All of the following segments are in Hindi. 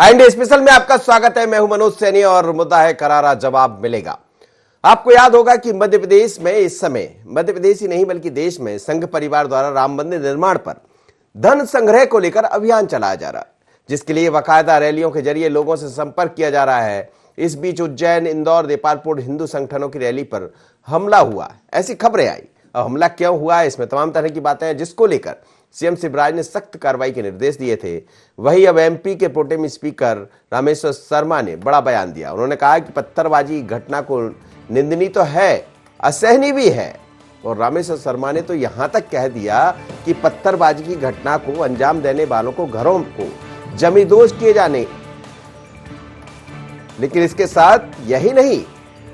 इंडिया स्पेशल में आपका स्वागत है। मैं हूं मनोज सैनी और मुद्दा है करारा जवाब मिलेगा। आपको याद होगा कि मध्य प्रदेश में इस समय, मध्य प्रदेश ही नहीं बल्कि देश में संघ परिवार द्वारा राम मंदिर निर्माण पर धन संग्रह को लेकर अभियान चलाया जा रहा है, जिसके लिए बाकायदा रैलियों के जरिए लोगों से संपर्क किया जा रहा है। इस बीच उज्जैन, इंदौर, देपालपुर हिंदू संगठनों की रैली पर हमला हुआ, ऐसी खबरें आई। अब हमला क्यों हुआ, इसमें तमाम तरह की बातें हैं, जिसको लेकर सीएम शिवराज ने सख्त कार्रवाई के निर्देश दिए थे। वही अब एमपी के प्रोटेम स्पीकर रामेश्वर शर्मा ने बड़ा बयान दिया। उन्होंने कहा कि पत्थरबाजी घटना को निंदनीय तो है, असहनीय भी है। और रामेश्वर शर्मा ने तो यहां तक कह दिया कि पत्थरबाजी की घटना को अंजाम देने वालों को घरों को जमींदोज किए जाने। लेकिन इसके साथ यही नहीं,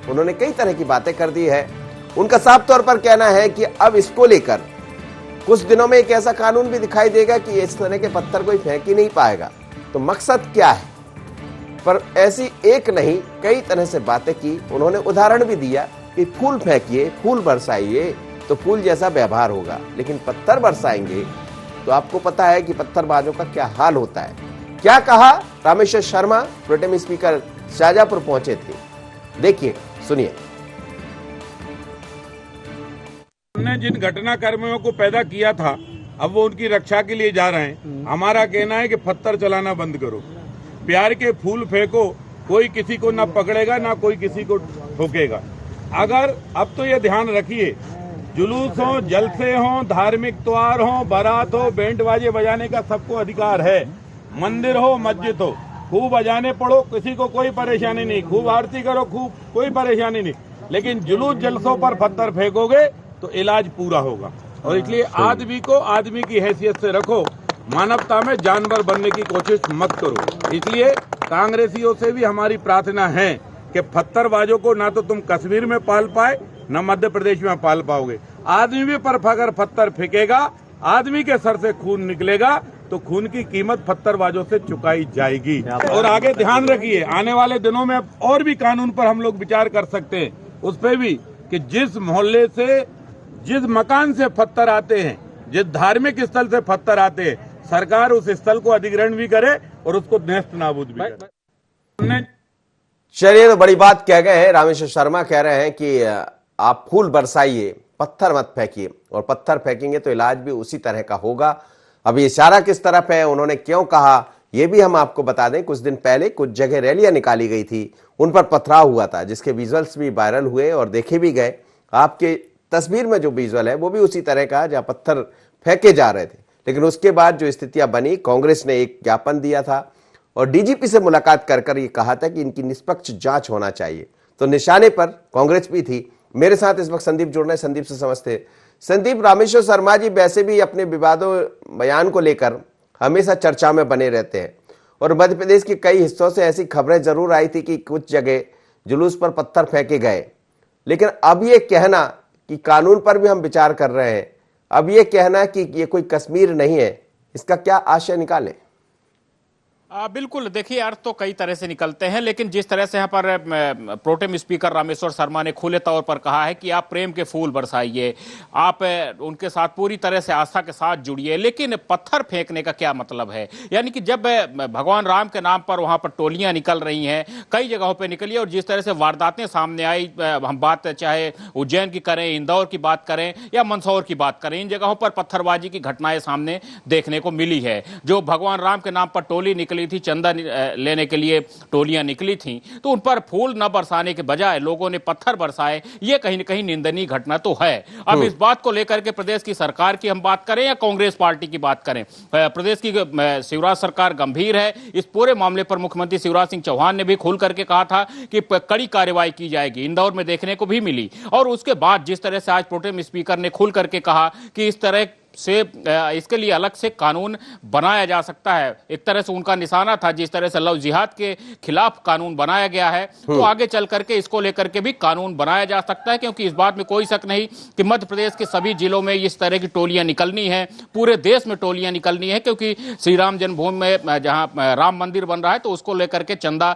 उन्होंने कई तरह की बातें कर दी है। उनका साफ तौर पर कहना है कि अब इसको लेकर कुछ दिनों में एक ऐसा कानून भी दिखाई देगा कि इस तरह के पत्थर कोई फेंक ही नहीं पाएगा। तो मकसद क्या है? पर ऐसी एक नहीं, कई तरह से बातें की। उन्होंने उदाहरण भी दिया कि फूल फेंकिए, फूल बरसाइए तो फूल जैसा व्यवहार होगा, लेकिन पत्थर बरसाएंगे तो आपको पता है कि पत्थरबाजों का क्या हाल होता है। क्या कहा रामेश्वर शर्मा? प्रोटेम स्पीकर शाहजहांपुर पहुंचे थे, देखिए, सुनिए। हमने जिन घटना कर्मियों को पैदा किया था, अब वो उनकी रक्षा के लिए जा रहे हैं। हमारा कहना है कि पत्थर चलाना बंद करो, प्यार के फूल फेंको, कोई किसी को ना पकड़ेगा ना कोई किसी को ठोकेगा। अगर अब तो ये ध्यान रखिए, जुलूस हो, जलसे हो, धार्मिक त्योहार हो, बारात हो, बैंड बाजे बजाने का सबको अधिकार है। मंदिर हो, मस्जिद हो, खूब बजाने पड़ो, किसी को कोई परेशानी नहीं, खूब आरती करो, खूब कोई परेशानी नहीं। लेकिन जुलूस जलसों पर पत्थर फेंकोगे तो इलाज पूरा होगा। और इसलिए आदमी को आदमी की हैसियत से रखो, मानवता में जानवर बनने की कोशिश मत करो। इसलिए कांग्रेसियों से भी हमारी प्रार्थना है कि पत्थरबाजों को ना तो तुम कश्मीर में पाल पाए, ना मध्य प्रदेश में पाल पाओगे। आदमी पर अगर पत्थर फेंकेगा, आदमी के सर से खून निकलेगा तो खून की कीमत पत्थरबाजों से चुकाई जाएगी। और आगे ध्यान रखिए, आने वाले दिनों में और भी कानून पर हम लोग विचार कर सकते हैं, उस पर भी, कि जिस मोहल्ले से, जिस मकान से पत्थर आते हैं, जिस धार्मिक स्थल से पत्थर आते हैं, सरकार उस स्थल को अधिग्रहण भी करे और उसको नेस्त नाबूद भी करे। चलिए, तो बड़ी बात कह गए हैं। रामेश्वर शर्मा कह रहे हैं कि आप फूल बरसाइए, पत्थर मत फेंकिए, और पत्थर फेंकेंगे तो इलाज भी उसी तरह का होगा। अब ये इशारा किस तरफ है, उन्होंने क्यों कहा, ये भी हम आपको बता दें। कुछ दिन पहले कुछ जगह रैलियां निकाली गई थी, उन पर पथराव हुआ था, जिसके विजुअल्स भी वायरल हुए और देखे भी गए। आपके तस्वीर में जो विजुअल है वो भी उसी तरह का, जहां पत्थर फेंके जा रहे थे। लेकिन उसके बाद जो स्थितियां बनी, कांग्रेस ने एक ज्ञापन दिया था और डीजीपी से मुलाकात कर ये कहा था कि इनकी निष्पक्ष जांच होना चाहिए। तो निशाने पर कांग्रेस भी थी। मेरे साथ इस वक्त संदीप जुड़ रहे हैं, संदीप से समझते। संदीप, रामेश्वर शर्मा जी वैसे भी अपने विवादों बयान को लेकर हमेशा चर्चा में बने रहते हैं, और मध्य प्रदेश के कई हिस्सों से ऐसी खबरें जरूर आई थी कि कुछ जगह जुलूस पर पत्थर फेंके गए। लेकिन अब ये कहना कि कानून पर भी हम विचार कर रहे हैं, अब ये कहना कि ये कोई कश्मीर नहीं है, इसका क्या आशय निकालें? बिल्कुल, देखिए, अर्थ तो कई तरह से निकलते हैं, लेकिन जिस तरह से यहाँ पर प्रोटेम स्पीकर रामेश्वर शर्मा ने खुले तौर पर कहा है कि आप प्रेम के फूल बरसाइए, आप उनके साथ पूरी तरह से आस्था के साथ जुड़िए, लेकिन पत्थर फेंकने का क्या मतलब है? यानी कि जब भगवान राम के नाम पर वहां पर टोलियां निकल रही हैं, कई जगहों पर निकली, और जिस तरह से वारदातें सामने आई, हम बात चाहे उज्जैन की करें, इंदौर की बात करें या मंदसौर की बात करें, इन जगहों पर पत्थरबाजी की घटनाएं सामने देखने को मिली है। जो भगवान राम के नाम पर टोली निकली थी, चंदा लेने के लिए टोलियां निकली थीं, तो उन पर फूल न बरसाने के बजाय लोगों ने पत्थर बरसाए। ये कहीं न कहीं निंदनीय घटना तो है। अब इस बात को लेकर के प्रदेश की सरकार की हम बात करें या कांग्रेस पार्टी की बात करें, प्रदेश की शिवराज सरकार गंभीर है। इस पूरे मामले पर मुख्यमंत्री शिवराज सिंह चौहान ने भी खुल करके कहा था कि कड़ी कार्रवाई की जाएगी। इंदौर में देखने को भी मिली। और उसके बाद जिस तरह से आज प्रोटेम स्पीकर ने खुल करके कहा कि इस तरह से इसके लिए अलग से कानून बनाया जा सकता है। एक तरह से उनका निशाना था, जिस तरह से लव जिहाद के खिलाफ कानून बनाया गया है, तो आगे चल करके इसको लेकर के भी कानून बनाया जा सकता है, क्योंकि इस बात में कोई शक नहीं कि मध्य प्रदेश के सभी जिलों में इस तरह की टोलियां निकलनी है, पूरे देश में टोलियां निकलनी है, क्योंकि श्री राम जन्मभूमि में जहां राम मंदिर बन रहा है तो उसको लेकर के चंदा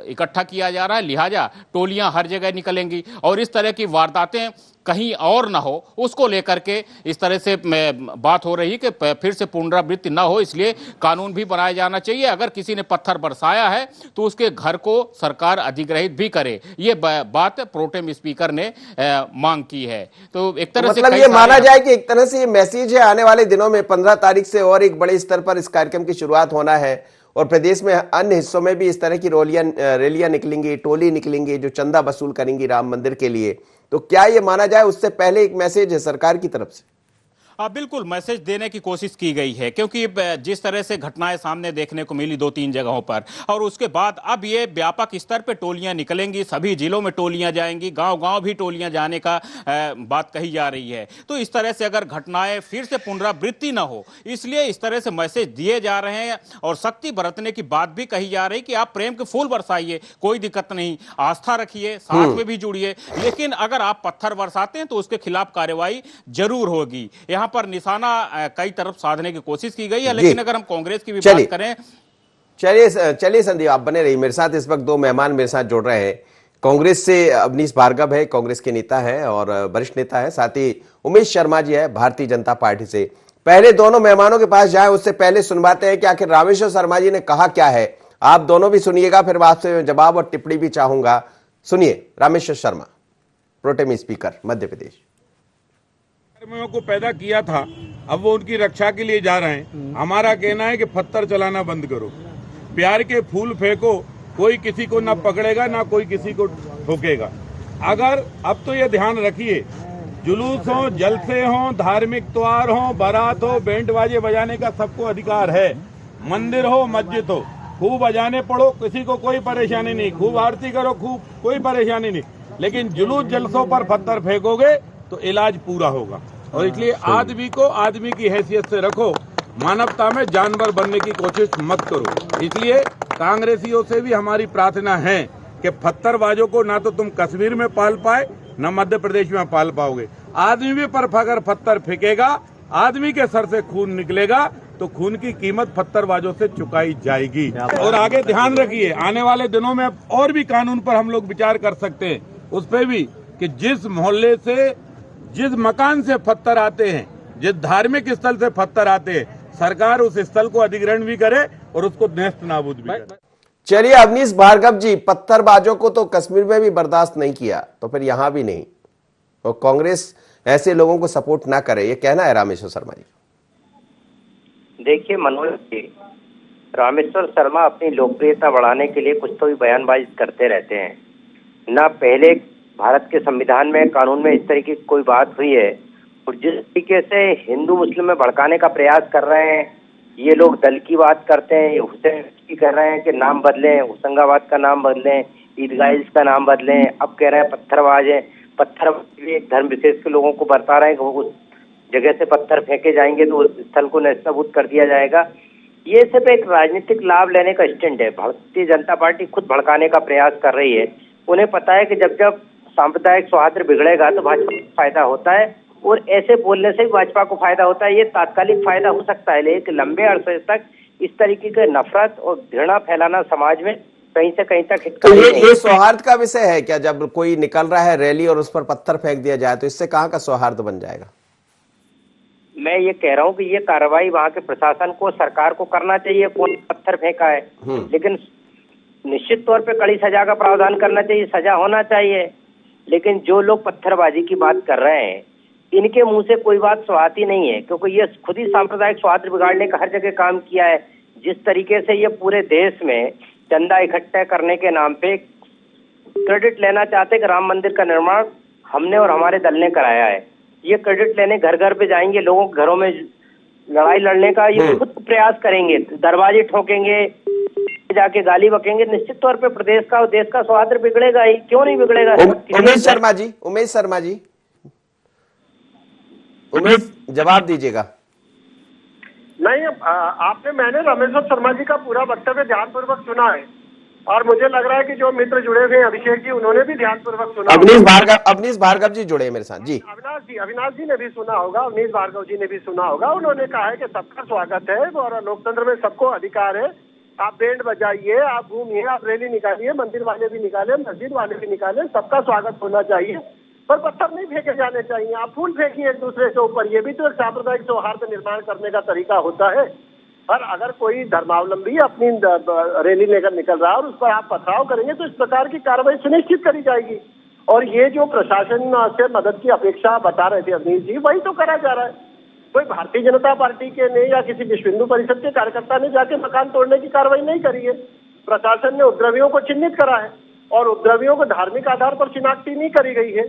इकट्ठा किया जा रहा है, लिहाजा टोलियां हर जगह निकलेंगी। और इस तरह की वारदातें कहीं और ना हो, उसको लेकर के इस तरह से बात हो रही है कि फिर से पुनरावृत्ति ना हो, इसलिए कानून भी बनाया जाना चाहिए। अगर किसी ने पत्थर बरसाया है तो उसके घर को सरकार अधिग्रहित भी करे, ये बात प्रोटेम स्पीकर ने मांग की है। तो एक तरह से मतलब ये माना जाए कि एक तरह से ये मैसेज है, आने वाले दिनों में 15 तारीख से और एक बड़े स्तर पर इस कार्यक्रम की शुरुआत होना है और प्रदेश में अन्य हिस्सों में भी इस तरह की रैलियां निकलेंगी, टोली निकलेंगी जो चंदा वसूल करेंगी राम मंदिर के लिए। तो क्या ये माना जाए उससे पहले एक मैसेज है सरकार की तरफ से? बिल्कुल मैसेज देने की कोशिश की गई है, क्योंकि जिस तरह से घटनाएं सामने देखने को मिली 2-3 जगहों पर, और उसके बाद अब ये व्यापक स्तर पे टोलियां निकलेंगी, सभी जिलों में टोलियां जाएंगी, गांव-गांव भी टोलियां जाने का बात कही जा रही है। तो इस तरह से अगर घटनाएं फिर से पुनरावृत्ति ना हो, इसलिए इस तरह से मैसेज दिए जा रहे हैं और सख्ती बरतने की बात भी कही जा रही कि आप प्रेम के फूल बरसाइए, कोई दिक्कत नहीं, आस्था रखिए, साथ में भी जुड़िए, लेकिन अगर आप पत्थर बरसाते हैं तो उसके खिलाफ कार्रवाई जरूर होगी। यहाँ पर निशाना कई तरफ साधने की कोशिश की गई है, लेकिन अगर हम कांग्रेस की भी बात करें। चलिए संदीप, आप बने रहिए मेरे साथ। इस वक्त दो मेहमान मेरे साथ जुड़ रहे हैं। कांग्रेस से अवनीश भार्गव है, कांग्रेस के नेता है और वरिष्ठ नेता है, साथ ही उमेश शर्मा जी है भारतीय जनता पार्टी से। पहले दोनों मेहमानों के पास जाए उससे पहले सुनवाते हैं कि आखिर रामेश्वर शर्मा जी ने कहा क्या है। आप दोनों भी सुनिएगा, फिर आपसे जवाब और टिप्पणी भी चाहूंगा। सुनिए रामेश्वर शर्मा, प्रोटेम स्पीकर मध्य प्रदेश। कर्मियों को पैदा किया था, अब वो उनकी रक्षा के लिए जा रहे हैं। हमारा कहना है कि पत्थर चलाना बंद करो, प्यार के फूल फेंको, कोई किसी को ना पकड़ेगा ना कोई किसी को ठोकेगा। अगर अब तो ये ध्यान रखिए, जुलूस हो, जलसे हो, धार्मिक त्योहार हो, बारात हो, बैंड बाजे बजाने का सबको अधिकार है। मंदिर हो, मस्जिद हो, खूब बजाने पड़ो, किसी को कोई परेशानी नहीं, खूब आरती करो, खूब कोई परेशानी नहीं, लेकिन जुलूस जलसों पर पत्थर फेंकोगे तो इलाज पूरा होगा। और इसलिए आदमी को आदमी की हैसियत से रखो, मानवता में जानवर बनने की कोशिश मत करो। इसलिए कांग्रेसियों से भी हमारी प्रार्थना है कि पत्थरबाजों को ना तो तुम कश्मीर में पाल पाए ना मध्य प्रदेश में पाल पाओगे। आदमी पर अगर पत्थर फेंकेगा, आदमी के सर से खून निकलेगा तो खून की कीमत पत्थरबाजों से चुकाई जाएगी। और आगे ध्यान रखिए, आने वाले दिनों में और भी कानून पर हम लोग विचार कर सकते हैं, उस पर भी कि जिस मोहल्ले से, जिस मकान से पत्थर आते हैं, जिस धार्मिक स्थल से पत्थर आते हैं, सरकार उस स्थल को अधिग्रहण भी करे और उसको नेस्त नाबूद भी करे। चलिए अवनीश भार्गव जी, पत्थरबाजों को तो कश्मीर में भी बर्दाश्त नहीं किया, तो फिर यहां भी नहीं, और कांग्रेस ऐसे लोगों को सपोर्ट ना करे, ये कहना है रामेश्वर शर्मा जी। देखिए मनोज जी, रामेश्वर शर्मा अपनी लोकप्रियता बढ़ाने के लिए कुछ तो भी बयानबाजी करते रहते हैं। ना पहले भारत के संविधान में, कानून में इस तरीके की कोई बात हुई है, और जिस तरीके से हिंदू मुस्लिम में भड़काने का प्रयास कर रहे हैं ये लोग, दल की बात करते हैं, ये हुसैन की कर रहे हैं कि नाम बदलें, होशंगाबाद का नाम बदलें, ईदगाह का नाम बदलें, अब कह रहे हैं पत्थरबाज है। पत्थर भी एक धर्म विशेष के लोगों को बता रहे हैं कि वो उस जगह से पत्थर फेंके जाएंगे तो उस स्थल को नष्ट कर दिया जाएगा। ये सिर्फ एक राजनीतिक लाभ लेने का स्टैंड है। भारतीय जनता पार्टी खुद भड़काने का प्रयास कर रही है। उन्हें पता है कि जब जब सांप्रदायिक सौहार्द बिगड़ेगा तो भाजपा को फायदा होता है, और ऐसे बोलने से भी भाजपा को फायदा होता है। ये तात्कालिक फायदा हो सकता है, लेकिन लंबे अरसे तक इस तरीके के नफरत और घृणा फैलाना समाज में कहीं से कहीं तक तो ये सौहार्द का विषय है क्या? जब कोई निकल रहा है रैली और उस पर पत्थर फेंक दिया जाए तो इससे कहाँ का सौहार्द बन जाएगा? मैं ये कह रहा हूँ कि ये कार्रवाई वहाँ के प्रशासन को, सरकार को करना चाहिए। कौन पत्थर फेंका है, लेकिन निश्चित तौर पे कड़ी सजा का प्रावधान करना चाहिए, सजा होना चाहिए। लेकिन जो लोग पत्थरबाजी की बात कर रहे हैं, इनके मुंह से कोई बात सुहाती नहीं है, क्योंकि ये खुद ही सांप्रदायिक सौहार्द बिगाड़ने का हर जगह काम किया है। जिस तरीके से ये पूरे देश में चंदा इकट्ठा करने के नाम पे क्रेडिट लेना चाहते कि राम मंदिर का निर्माण हमने और हमारे दल ने कराया है, ये क्रेडिट लेने घर घर पे जाएंगे, लोगों के घरों में लड़ाई लड़ने का ये खुद प्रयास करेंगे, दरवाजे ठोकेंगे, जाके गाली बकेंगे। निश्चित तौर पे प्रदेश का और देश का सौहार्द बिगड़ेगा ही, क्यों नहीं बिगड़ेगा? उमेश शर्मा जी, उमेश जवाब दीजिएगा। नहीं, मैंने रामेश्वर शर्मा जी का पूरा वक्तव्य ध्यानपूर्वक सुना है, और मुझे लग रहा है कि जो मित्र जुड़े हुए अभिषेक जी, उन्होंने भी ध्यानपूर्वक सुना। अवनीश भार्गव जी जुड़े मेरे साथ जी। अविनाश जी ने भी सुना होगा, अवनीश भार्गव जी ने भी सुना होगा। उन्होंने कहा है कि सबका स्वागत है और लोकतंत्र में सबको अधिकार है। आप बैंड बजाइए, आप घूमिए, आप रैली निकालिए, मंदिर वाले भी निकाले, मस्जिद वाले भी निकाले, सबका स्वागत होना चाहिए। पर पत्थर नहीं फेंके जाने चाहिए। आप फूल फेंकिए एक दूसरे के ऊपर, ये भी तो एक सांप्रदायिक सौहार्द निर्माण करने का तरीका होता है। पर अगर कोई धर्मावलंबी अपनी रैली लेकर निकल रहा है और उस पर आप पथराव करेंगे तो इस प्रकार की कार्रवाई सुनिश्चित करी जाएगी। और ये जो प्रशासन से मदद की अपेक्षा बता रहे थे अवनीश जी, वही तो करा जा रहा है। कोई भारतीय जनता पार्टी के ने या किसी विश्व हिंदू परिषद के कार्यकर्ता ने जाके मकान तोड़ने की कार्रवाई नहीं करी है। प्रशासन ने उपद्रवियों को चिन्हित करा है और उपद्रवियों को धार्मिक आधार पर शिनाख्ती नहीं करी गई है।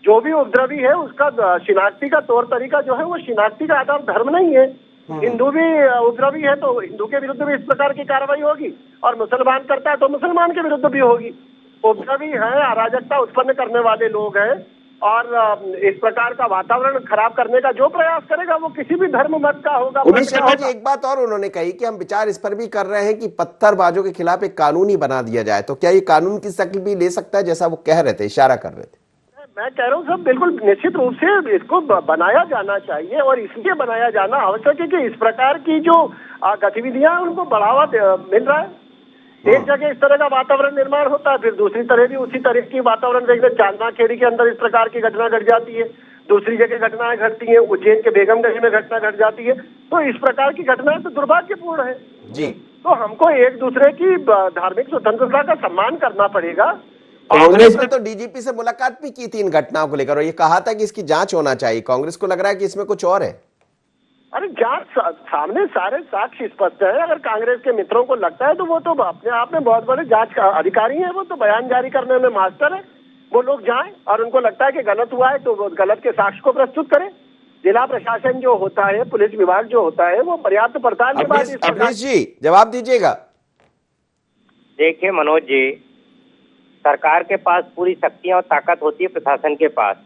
जो भी उपद्रवी है उसका शिनाख्ती का तौर तरीका जो है वो शिनाख्ती का आधार धर्म नहीं है। हिंदू भी उपद्रवी है तो हिंदू के विरुद्ध भी इस प्रकार की कार्रवाई होगी, और मुसलमान करता है तो मुसलमान के विरुद्ध भी होगी। उपद्रवी है, अराजकता उत्पन्न करने वाले लोग हैं, और इस प्रकार का वातावरण खराब करने का जो प्रयास करेगा वो किसी भी धर्म मत का होगा। उमेश शर्मा जी, एक बात और उन्होंने कही कि हम विचार इस पर भी कर रहे हैं कि पत्थरबाजों के खिलाफ एक कानून ही बना दिया जाए। तो क्या ये कानून की शक्ल भी ले सकता है, जैसा वो कह रहे थे, इशारा कर रहे थे? मैं कह रहा हूँ सब बिल्कुल निश्चित रूप से इसको बनाया जाना चाहिए, और इसलिए बनाया जाना आवश्यक है कि इस प्रकार की जो गतिविधियां उनको बढ़ावा मिल रहा है। एक जगह इस तरह का वातावरण निर्माण होता है, फिर दूसरी तरह भी उसी तरह की वातावरण देखते। चांदना खेड़ी के अंदर इस प्रकार की घटना घट जाती है, दूसरी जगह घटनाएं घटती हैं, उज्जैन के बेगमगंज में घटना घट जाती है। तो इस प्रकार की घटनाएं तो दुर्भाग्यपूर्ण है जी। तो हमको एक दूसरे की धार्मिक स्वतंत्रता का सम्मान करना पड़ेगा। कांग्रेस ने तो डीजीपी से मुलाकात भी की थी इन घटनाओं को लेकर और ये कहा था कि इसकी जांच होना चाहिए। कांग्रेस को लग रहा है कि इसमें कुछ और है। अरे जांच सामने सारे साक्ष्य स्पष्ट है। अगर कांग्रेस के मित्रों को लगता है तो वो तो अपने आप में बहुत बड़े जांच का अधिकारी हैं, वो तो बयान जारी करने में मास्टर है। वो लोग जाएं और उनको लगता है कि गलत हुआ है तो वो गलत के साक्ष्य को प्रस्तुत करें। जिला प्रशासन जो होता है, पुलिस विभाग जो होता है, वो पर्याप्त पड़ताल के बाद अवनीश जी जवाब दीजिएगा। देखिए मनोज जी, सरकार के पास पूरी शक्तियां और ताकत होती है प्रशासन के पास,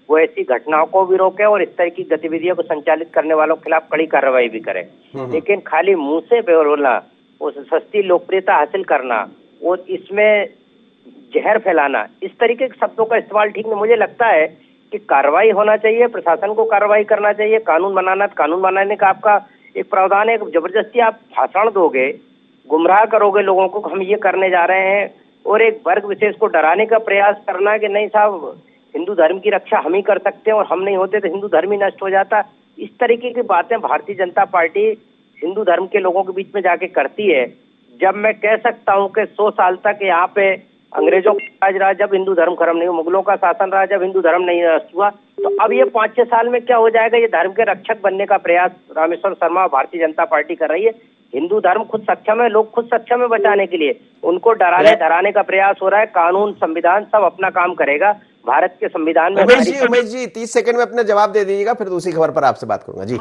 वो ऐसी घटनाओं को भी रोके और इस तरह की गतिविधियों को संचालित करने वालों के खिलाफ कड़ी कार्रवाई भी करे। लेकिन खाली मुंह से बोलना, उस सस्ती लोकप्रियता हासिल करना, वो इसमें जहर फैलाना, इस तरीके के शब्दों का इस्तेमाल ठीक नहीं। मुझे लगता है कि कार्रवाई होना चाहिए, प्रशासन को कार्रवाई करना चाहिए। कानून बनाना, कानून बनाने का आपका एक प्रावधान है। जबरदस्ती आप भाषण दोगे, गुमराह करोगे लोगों को, हम ये करने जा रहे हैं, और एक वर्ग विशेष को डराने का प्रयास करना कि नहीं साहब हिंदू धर्म की रक्षा हम ही कर सकते हैं और हम नहीं होते तो हिंदू धर्म ही नष्ट हो जाता। इस तरीके की बातें भारतीय जनता पार्टी हिंदू धर्म के लोगों के बीच में जाके करती है। जब मैं कह सकता हूं कि 100 साल तक यहाँ पे अंग्रेजों का राज रहा जब हिंदू धर्म खत्म नहीं हुआ, मुगलों का शासन रहा जब हिंदू धर्म नहीं नष्ट हुआ, तो अब ये 5-6 साल में क्या हो जाएगा? ये धर्म के रक्षक बनने का प्रयास रामेश्वर शर्मा और भारतीय जनता पार्टी कर रही है। हिंदू धर्म खुद सक्षम है, लोग खुद सक्षम है बचाने के लिए, उनको डराने धराने का प्रयास हो रहा है। कानून, संविधान सब अपना काम करेगा। भारत के संविधान में उमेश जी 30 सेकंड में अपना जवाब दे दीजिएगा, फिर दूसरी खबर पर आपसे बात करूंगा जी।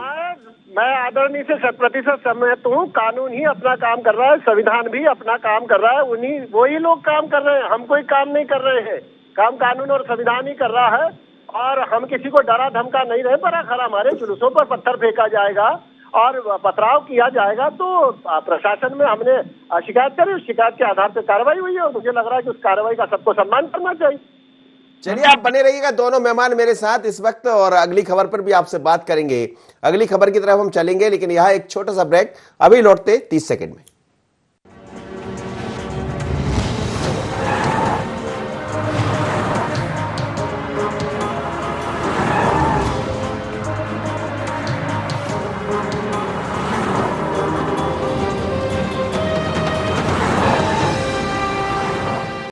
मैं आदरणीय से 100% सहमत हूँ। कानून ही अपना काम कर रहा है, संविधान भी अपना काम कर रहा है, वही लोग काम कर रहे हैं, हम कोई काम नहीं कर रहे हैं। काम कानून और संविधान ही कर रहा है, और हम किसी को डरा धमका नहीं रहे। पर अगर हमारे जुलूसों पर पत्थर फेंका जाएगा और पथराव किया जाएगा तो प्रशासन में हमने शिकायत करी, उस शिकायत के आधार पर कार्रवाई हुई है, और मुझे लग रहा है कि उस कार्रवाई का सबको सम्मान करना चाहिए। चलिए आप बने रहिएगा, दोनों मेहमान मेरे साथ इस वक्त, और अगली खबर पर भी आपसे बात करेंगे। अगली खबर की तरफ हम चलेंगे, लेकिन यहाँ एक छोटा सा ब्रेक, अभी लौटते 30 सेकंड में।